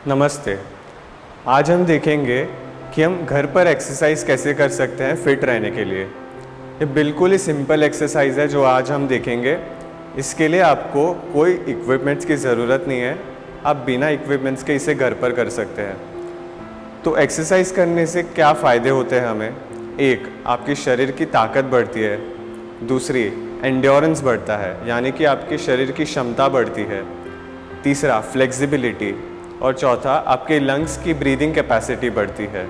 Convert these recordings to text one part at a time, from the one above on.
नमस्ते। आज हम देखेंगे कि हम घर पर एक्सरसाइज कैसे कर सकते हैं फिट रहने के लिए। ये बिल्कुल ही सिंपल एक्सरसाइज है जो आज हम देखेंगे। इसके लिए आपको कोई इक्विपमेंट्स की ज़रूरत नहीं है, आप बिना इक्विपमेंट्स के इसे घर पर कर सकते हैं। तो एक्सरसाइज करने से क्या फ़ायदे होते हैं हमें? एक, आपकी शरीर की ताकत बढ़ती है। दूसरी, एंड्योरेंस बढ़ता है, यानी कि आपके शरीर की क्षमता बढ़ती है। तीसरा, फ्लेक्सिबिलिटी। और चौथा, आपके लंग्स की ब्रीदिंग कैपेसिटी बढ़ती है।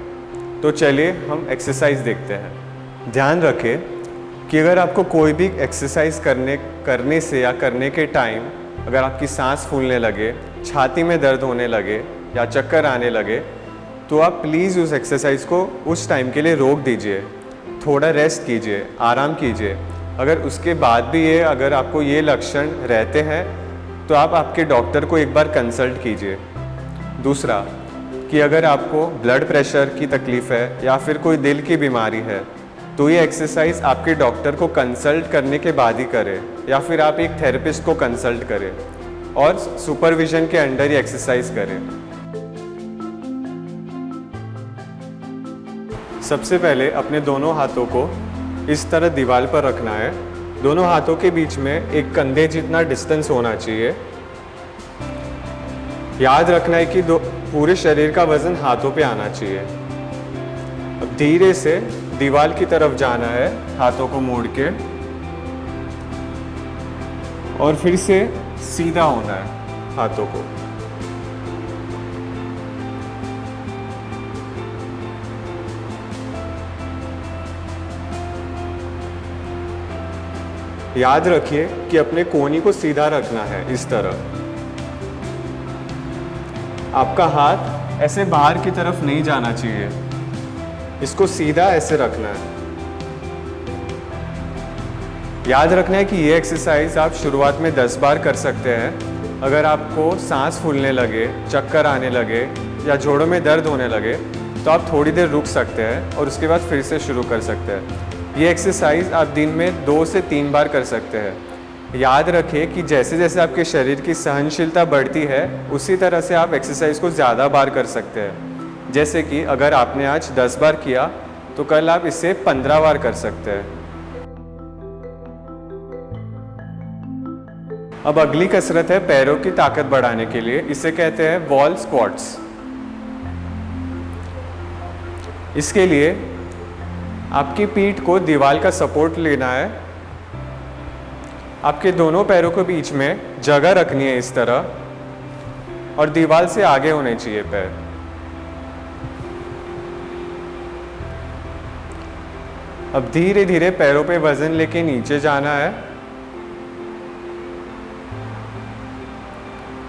तो चलिए हम एक्सरसाइज देखते हैं। ध्यान रखें कि अगर आपको कोई भी एक्सरसाइज करने से या करने के टाइम अगर आपकी सांस फूलने लगे, छाती में दर्द होने लगे या चक्कर आने लगे, तो आप प्लीज़ उस एक्सरसाइज को उस टाइम के लिए रोक दीजिए, थोड़ा रेस्ट कीजिए, आराम कीजिए। अगर उसके बाद भी अगर आपको ये लक्षण रहते हैं तो आप आपके डॉक्टर को एक बार कंसल्ट कीजिए। दूसरा, कि अगर आपको ब्लड प्रेशर की तकलीफ़ है या फिर कोई दिल की बीमारी है तो ये एक्सरसाइज आपके डॉक्टर को कंसल्ट करने के बाद ही करें, या फिर आप एक थेरेपिस्ट को कंसल्ट करें और सुपरविजन के अंडर ही एक्सरसाइज करें। सबसे पहले अपने दोनों हाथों को इस तरह दीवार पर रखना है। दोनों हाथों के बीच में एक कंधे जितना डिस्टेंस होना चाहिए। याद रखना है कि पूरे शरीर का वजन हाथों पे आना चाहिए। अब धीरे से दीवार की तरफ जाना है, हाथों को मोड़ के, और फिर से सीधा होना है हाथों को। याद रखिए कि अपने कोहनी को सीधा रखना है इस तरह। आपका हाथ ऐसे बाहर की तरफ नहीं जाना चाहिए, इसको सीधा ऐसे रखना है। याद रखना है कि ये एक्सरसाइज आप शुरुआत में 10 बार कर सकते हैं। अगर आपको सांस फूलने लगे, चक्कर आने लगे या जोड़ों में दर्द होने लगे तो आप थोड़ी देर रुक सकते हैं और उसके बाद फिर से शुरू कर सकते हैं। ये एक्सरसाइज आप दिन में 2 से 3 बार कर सकते हैं। याद रखें कि जैसे जैसे आपके शरीर की सहनशीलता बढ़ती है उसी तरह से आप एक्सरसाइज को ज़्यादा बार कर सकते हैं। जैसे कि अगर आपने आज 10 बार किया तो कल आप इसे 15 बार कर सकते हैं। अब अगली कसरत है पैरों की ताकत बढ़ाने के लिए, इसे कहते हैं वॉल स्क्वाट्स। इसके लिए आपकी पीठ को दीवार का सपोर्ट लेना है। आपके दोनों पैरों के बीच में जगह रखनी है इस तरह, और दीवार से आगे होने चाहिए पैर। अब धीरे धीरे पैरों पे वजन लेके नीचे जाना है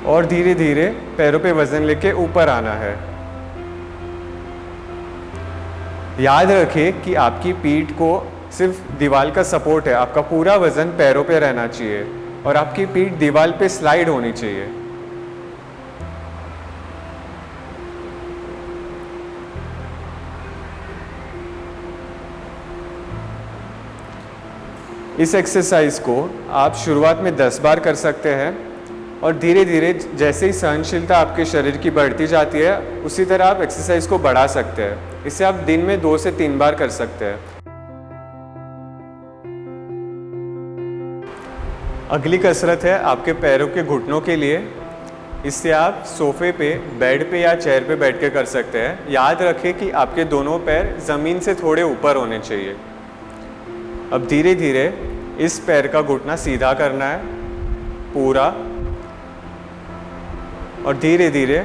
और धीरे धीरे पैरों पे वजन लेके ऊपर आना है। याद रखें कि आपकी पीठ को सिर्फ दीवार का सपोर्ट है, आपका पूरा वजन पैरों पे रहना चाहिए और आपकी पीठ दीवार पे स्लाइड होनी चाहिए। इस एक्सरसाइज को आप शुरुआत में 10 बार कर सकते हैं और धीरे धीरे जैसे ही सहनशीलता आपके शरीर की बढ़ती जाती है उसी तरह आप एक्सरसाइज को बढ़ा सकते हैं। इसे आप दिन में 2 से 3 बार कर सकते हैं। अगली कसरत है आपके पैरों के घुटनों के लिए। इससे आप सोफे पे, बेड पे या चेयर पे बैठ के कर सकते हैं। याद रखें कि आपके दोनों पैर ज़मीन से थोड़े ऊपर होने चाहिए। अब धीरे धीरे इस पैर का घुटना सीधा करना है पूरा, और धीरे धीरे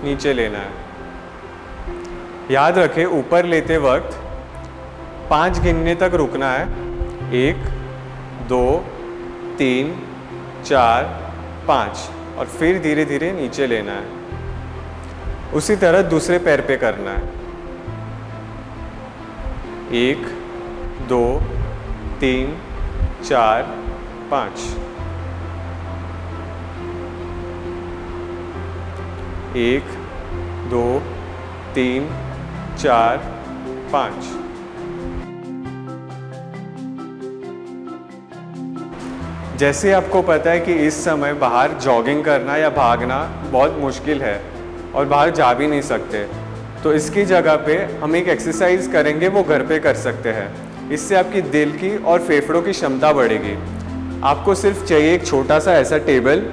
नीचे लेना है। याद रखें ऊपर लेते वक्त 5 गिनने तक रुकना है। 1, 2, 3, 4, 5, और फिर धीरे धीरे नीचे लेना है। उसी तरह दूसरे पैर पे करना है। 1, 2, 3, 4, 5। 1, 2, 3, 4, 5। जैसे आपको पता है कि इस समय बाहर जॉगिंग करना या भागना बहुत मुश्किल है, और बाहर जा भी नहीं सकते। तो इसकी जगह पे हम एक एक्सरसाइज करेंगे, वो घर पे कर सकते हैं। इससे आपकी दिल की और फेफड़ों की क्षमता बढ़ेगी। आपको सिर्फ चाहिए एक छोटा सा ऐसा टेबल,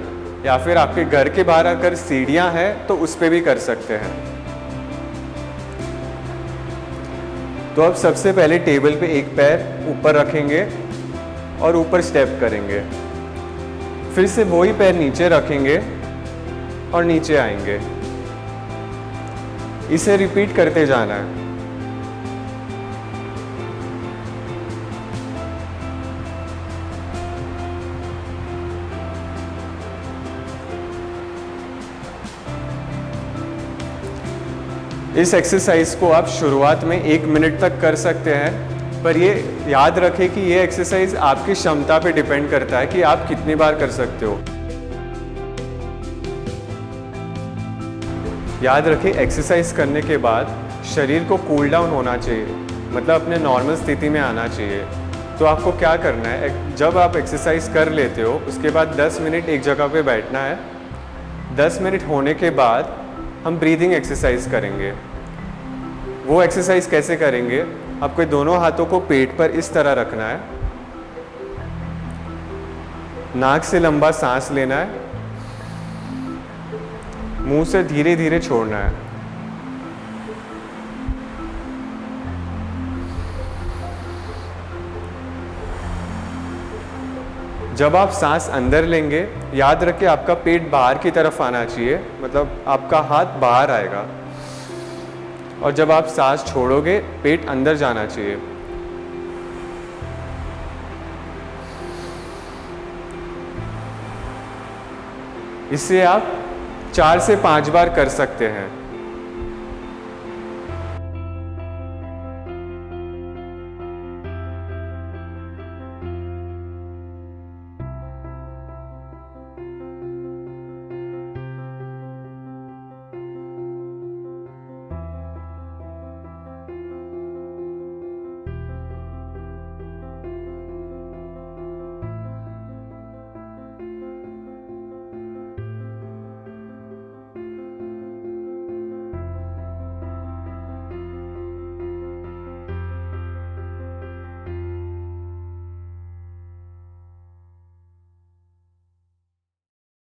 या फिर आपके घर के बाहर अगर सीढ़ियाँ हैं तो उस पर भी कर सकते हैं। तो अब सबसे पहले टेबल पे एक पैर ऊपर रखेंगे और ऊपर स्टेप करेंगे। फिर से वही पैर नीचे रखेंगे और नीचे आएंगे। इसे रिपीट करते जाना है। इस एक्सरसाइज को आप शुरुआत में 1 मिनट तक कर सकते हैं, पर ये याद रखें कि ये एक्सरसाइज आपकी क्षमता पे डिपेंड करता है कि आप कितनी बार कर सकते हो। याद रखें, एक्सरसाइज करने के बाद शरीर को कूल डाउन होना चाहिए, मतलब अपने नॉर्मल स्थिति में आना चाहिए। तो आपको क्या करना है, जब आप एक्सरसाइज कर लेते हो उसके बाद 10 मिनट एक जगह पे बैठना है। 10 मिनट होने के बाद हम ब्रीदिंग एक्सरसाइज करेंगे। वो एक्सरसाइज कैसे करेंगे, आपको दोनों हाथों को पेट पर इस तरह रखना है, नाक से लंबा सांस लेना है, मुंह से धीरे धीरे छोड़ना है। जब आप सांस अंदर लेंगे, याद रखें आपका पेट बाहर की तरफ आना चाहिए, मतलब आपका हाथ बाहर आएगा। और जब आप सांस छोड़ोगे, पेट अंदर जाना चाहिए। इससे आप 4 से 5 बार कर सकते हैं।